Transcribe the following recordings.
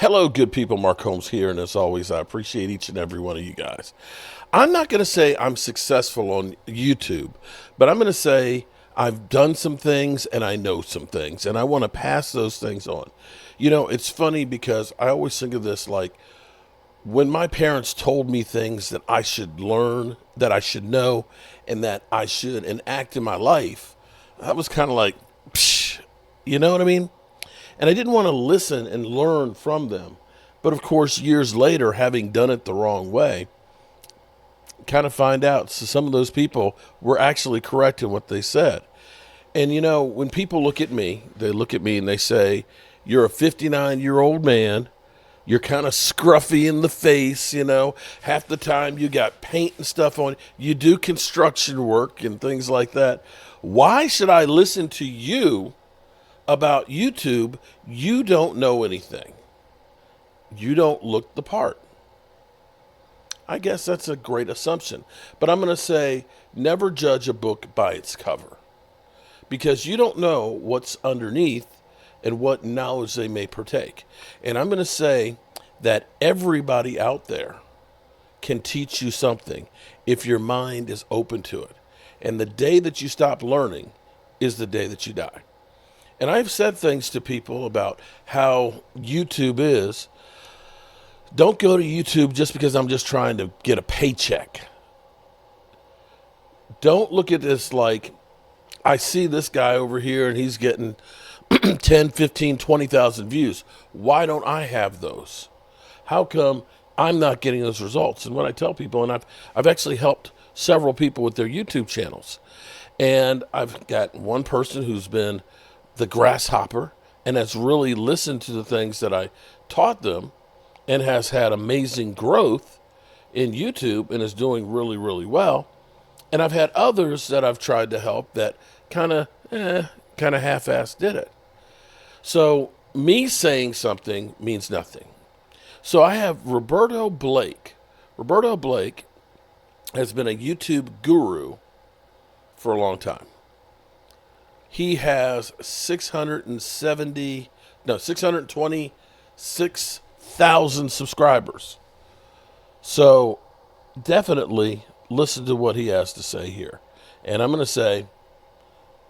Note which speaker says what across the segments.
Speaker 1: Hello, good people. Mark Holmes here, and as always, I appreciate each and every one of you guys. I'm not going to say I'm successful on YouTube, but I'm going to say I've done some things and I know some things, and I want to pass those things on. You know, it's funny because I always think of this like when my parents told me things that I should learn, that I should know, and that I should enact in my life. I was kind of like, psh, you know what I mean? And I didn't want to listen and learn from them. But of course, years later, having done it the wrong way, kind of find out so some of those people were actually correct in what they said. And you know, when people look at me, they look at me and they say, you're a 59-year-old man. You're kind of scruffy in the face, you know. Half the time you got paint and stuff on. You do construction work and things like that. Why should I listen to you about YouTube? You don't know anything. You don't look the part. I guess that's a great assumption. But I'm going to say never judge a book by its cover, because you don't know what's underneath and what knowledge they may partake. And I'm going to say that everybody out there can teach you something if your mind is open to it. And the day that you stop learning is the day that you die. And I've said things to people about how YouTube is. Don't go to YouTube just because I'm just trying to get a paycheck. Don't look at this like, I see this guy over here and he's getting 10, 15, 20,000 views. Why don't I have those? How come I'm not getting those results? And what I tell people, and I've actually helped several people with their YouTube channels. And I've got one person who's been the grasshopper and has really listened to the things that I taught them and has had amazing growth in YouTube and is doing really, really well. And I've had others that I've tried to help that kind of half-assed did it. So me saying something means nothing. So I have Roberto Blake. Roberto Blake has been a YouTube guru for a long time. He has 626,000 subscribers. So definitely listen to what he has to say here. And I'm going to say, I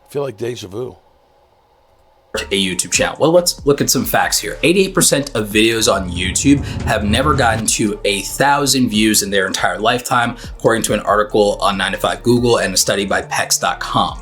Speaker 1: feel like deja vu.
Speaker 2: A YouTube channel. Well, let's look at some facts here. 88% of videos on YouTube have never gotten to 1,000 views in their entire lifetime, according to an article on 9to5 Google and a study by Pex.com.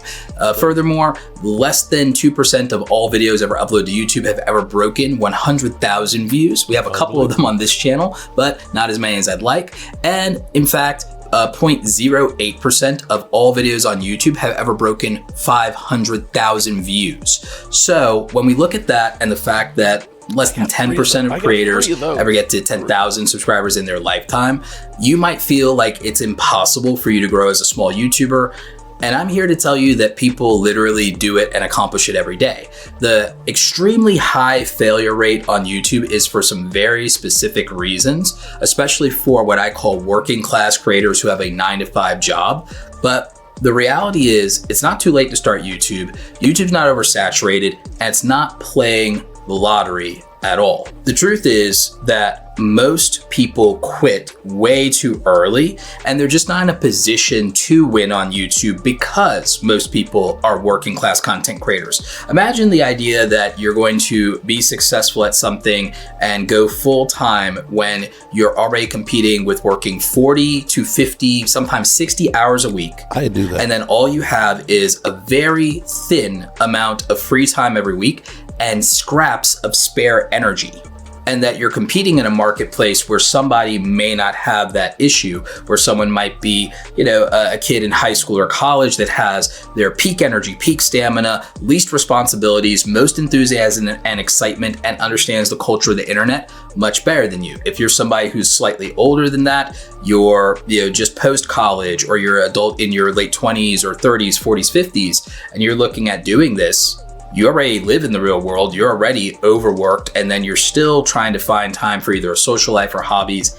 Speaker 2: Furthermore, less than 2% of all videos ever uploaded to YouTube have ever broken 100,000 views. We have a couple of them on this channel, but not as many as I'd like. And in fact, 0.08% of all videos on YouTube have ever broken 500,000 views. So when we look at that and the fact that less than 10% of creators ever get to 10,000 subscribers in their lifetime, you might feel like it's impossible for you to grow as a small YouTuber. And I'm here to tell you that people literally do it and accomplish it every day. The extremely high failure rate on YouTube is for some very specific reasons, especially for what I call working class creators who have a 9-to-5 job. But the reality is it's not too late to start YouTube. YouTube's not oversaturated and it's not playing the lottery at all. The truth is that most people quit way too early and they're just not in a position to win on YouTube because most people are working class content creators. Imagine the idea that you're going to be successful at something and go full time when you're already competing with working 40 to 50, sometimes 60 hours a week.
Speaker 1: I do that.
Speaker 2: And then all you have is a very thin amount of free time every week and scraps of spare energy. And that you're competing in a marketplace where somebody may not have that issue, where someone might be, a kid in high school or college that has their peak energy, peak stamina, least responsibilities, most enthusiasm and excitement, and understands the culture of the internet much better than you. If you're somebody who's slightly older than that, you're just post-college, or you're an adult in your late 20s or 30s, 40s, 50s, and you're looking at doing this, you already live in the real world, you're already overworked, and then you're still trying to find time for either a social life or hobbies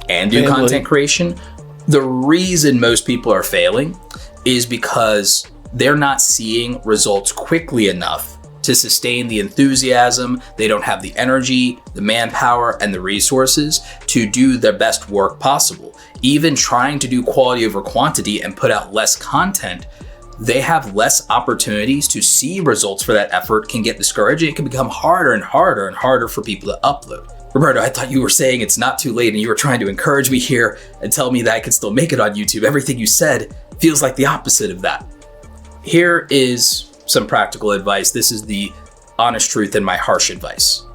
Speaker 2: and do content creation. The reason most people are failing is because they're not seeing results quickly enough to sustain the enthusiasm. They don't have the energy, the manpower, and the resources to do their best work possible. Even trying to do quality over quantity and put out less content, they have less opportunities to see results for that effort, can get discouraged, and it can become harder and harder and harder for people to upload. Roberto, I thought you were saying it's not too late and you were trying to encourage me here and tell me that I could still make it on YouTube. Everything you said feels like the opposite of that. Here is some practical advice. This is the honest truth and my harsh advice.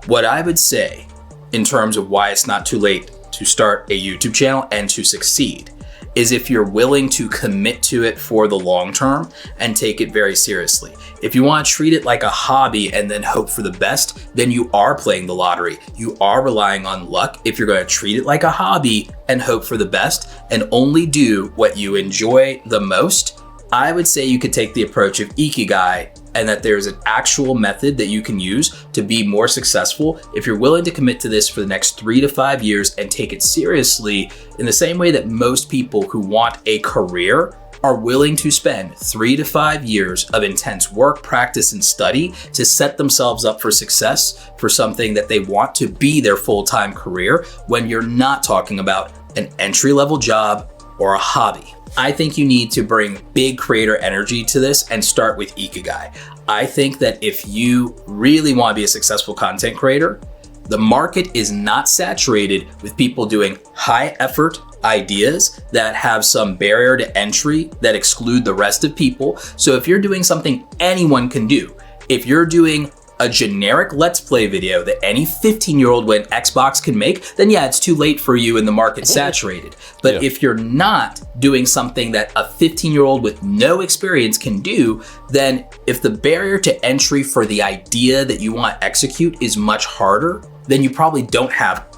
Speaker 2: What I would say in terms of why it's not too late to start a YouTube channel and to succeed is if you're willing to commit to it for the long term and take it very seriously. If you want to treat it like a hobby and then hope for the best, then you are playing the lottery. You are relying on luck. If you're going to treat it like a hobby and hope for the best and only do what you enjoy the most, I would say you could take the approach of Ikigai, and that there's an actual method that you can use to be more successful if you're willing to commit to this for the next 3 to 5 years and take it seriously in the same way that most people who want a career are willing to spend 3 to 5 years of intense work, practice, and study to set themselves up for success for something that they want to be their full-time career, when you're not talking about an entry-level job or a hobby. I think you need to bring big creator energy to this and start with Ikigai. I think that if you really want to be a successful content creator, the market is not saturated with people doing high effort ideas that have some barrier to entry that exclude the rest of people. So if you're doing something anyone can do, if you're doing a generic Let's Play video that any 15-year-old when Xbox can make, then yeah, it's too late for you and the market's saturated. But if you're not doing something that a 15-year-old with no experience can do, then if the barrier to entry for the idea that you want to execute is much harder, then you probably don't have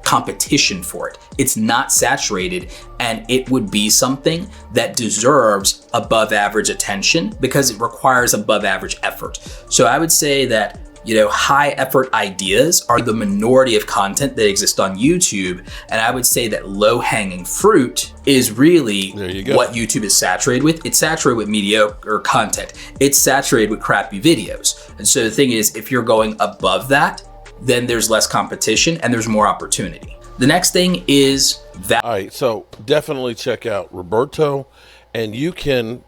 Speaker 2: competition for it. It's not saturated, and it would be something that deserves above average attention because it requires above average effort. So I would say that, high effort ideas are the minority of content that exists on YouTube. And I would say that low hanging fruit is really what YouTube is saturated with. It's saturated with mediocre content. It's saturated with crappy videos. And so the thing is, if you're going above that, then there's less competition and there's more opportunity. The next thing is that.
Speaker 1: All right, so definitely check out Roberto, and you can,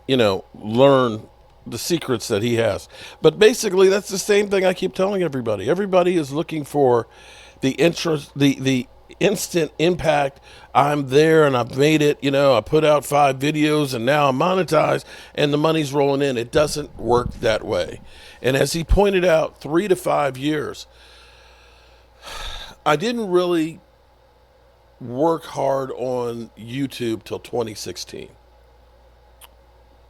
Speaker 1: learn the secrets that he has. But basically, that's the same thing I keep telling everybody. Everybody is looking for the interest, the instant impact. I'm there and I've made it. I put out 5 videos and now I'm monetized and the money's rolling in. It doesn't work that way. And as he pointed out, 3 to 5 years. I didn't really work hard on YouTube till 2016.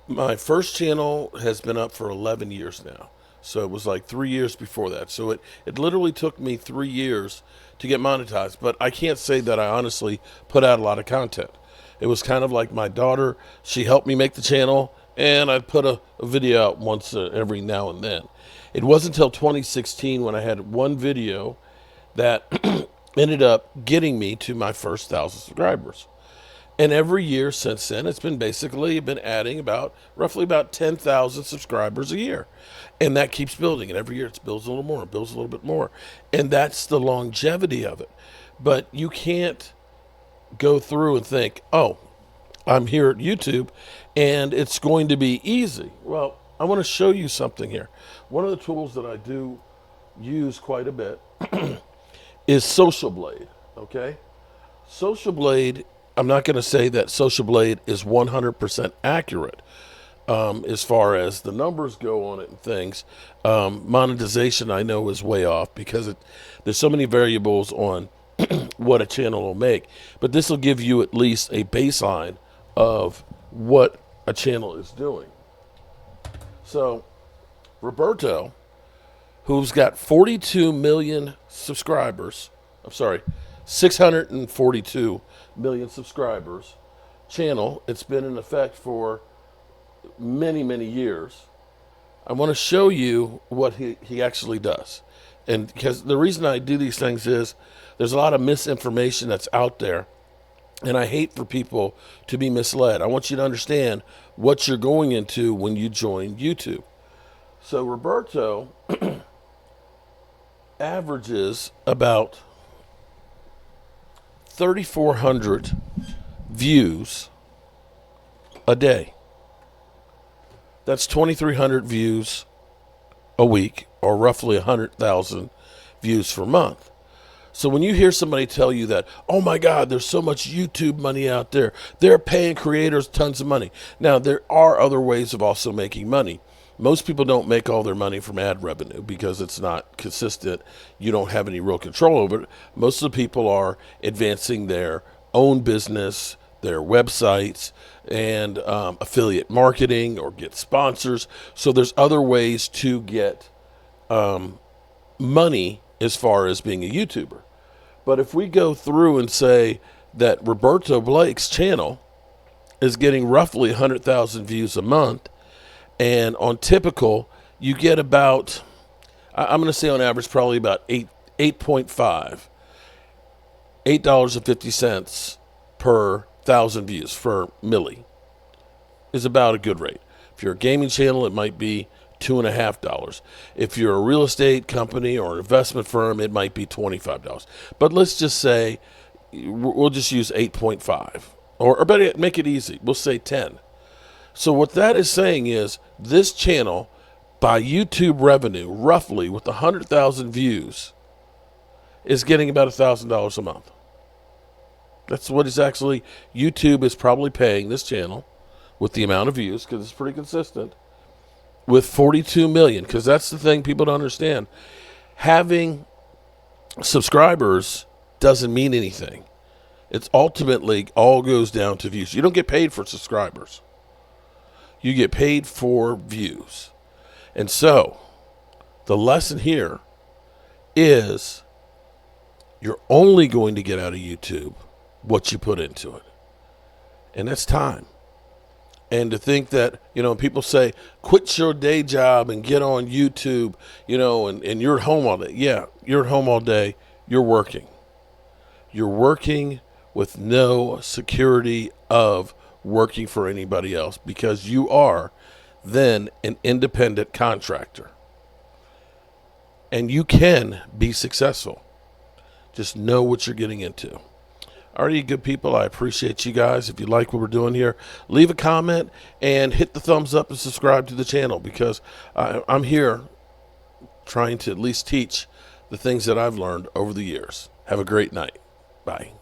Speaker 1: My first channel has been up for 11 years now. So it was like 3 years before that. So it literally took me 3 years to get monetized. But I can't say that I honestly put out a lot of content. It was kind of like my daughter. She helped me make the channel, and I put a video out once every now and then. It wasn't until 2016 when I had one video that ended up getting me to my first 1,000 subscribers. And every year since then, it's been adding roughly about 10,000 subscribers a year. And that keeps building. And every year it builds a little more, it builds a little bit more. And that's the longevity of it. But you can't go through and think, oh, I'm here at YouTube and it's going to be easy. Well, I want to show you something here. One of the tools that I do use quite a bit is Social Blade, okay? Social Blade, I'm not going to say that Social Blade is 100% accurate as far as the numbers go on it and things. Monetization, I know, is way off because there's so many variables on what a channel will make. But this will give you at least a baseline of what a channel is doing. So, Roberto, who's got 42 million subscribers, 642 million subscribers, channel, it's been in effect for many, many years. I want to show you what he actually does. And because the reason I do these things is there's a lot of misinformation that's out there, and I hate for people to be misled. I want you to understand what you're going into when you join YouTube. So Roberto averages about 3,400 views a day. That's 2,300 views a week, or roughly 100,000 views per month. So when you hear somebody tell you that, oh my God, there's so much YouTube money out there, they're paying creators tons of money. Now, there are other ways of also making money. Most people don't make all their money from ad revenue because it's not consistent. You don't have any real control over it. Most of the people are advancing their own business, their websites, and affiliate marketing, or get sponsors. So there's other ways to get money as far as being a YouTuber. But if we go through and say that Roberto Blake's channel is getting roughly 100,000 views a month, and on typical, you get about, I'm going to say on average, probably about 8.5, $8.50 per 1,000 views for milli is about a good rate. If you're a gaming channel, it might be $2.50. If you're a real estate company or an investment firm, it might be $25. But let's just say, we'll just use 8.5, or better yet, make it easy. We'll say 10. So what that is saying is this channel, by YouTube revenue, roughly with 100,000 views, is getting about $1,000 a month. That's what is actually, YouTube is probably paying this channel with the amount of views, because it's pretty consistent, with 42 million, because that's the thing people don't understand. Having subscribers doesn't mean anything. It's ultimately all goes down to views. You don't get paid for subscribers. You get paid for views. And so, the lesson here is you're only going to get out of YouTube what you put into it. And that's time. And to think that, people say, quit your day job and get on YouTube, and you're at home all day. Yeah, you're at home all day. You're working. You're working with no security of working for anybody else, because you are then an independent contractor. And you can be successful. Just know what you're getting into. Alrighty, good people, I appreciate you guys. If you like what we're doing here, leave a comment and hit the thumbs up and subscribe to the channel, because I'm here trying to at least teach the things that I've learned over the years. Have a great night. Bye.